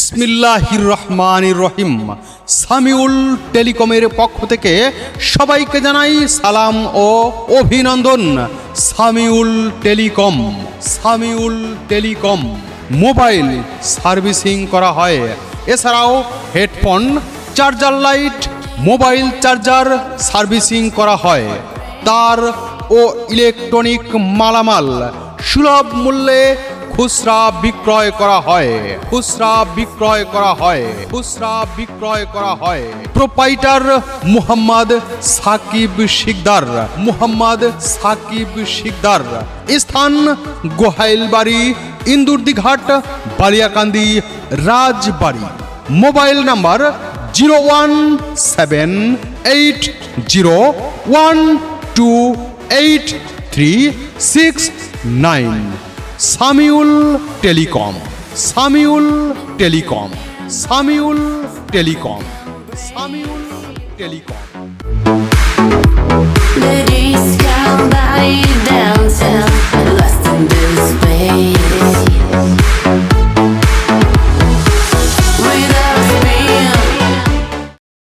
বিসমিল্লাহির রহমানির রহিম। সামিউল টেলিকমের পক্ষ থেকে সবাইকে জানাই সালাম ও অভিনন্দন। Samiul telecom, Samiul telecom mobile servicing করা হয়। এছাড়াও headphone, charger light, mobile charger servicing করা হয়। তার ও ইলেকট্রনিক মালামাল সুলভ মূল্যে খুচরা বিক্রয় করা হয়। খুচরা বিক্রয় করা হয়। খুচরা বিক্রয় করা হয়। প্রোপাইটার মুহাম্মদ সাকিব শিকদার। মুহাম্মদ সাকিব শিকদার। স্থান Gohailbari, Indurdighat, Baliakandi, Rajbari. Mobile number 01780128369। Samiul telecom, Samiul telecom, Samiul telecom, Samiul telecom.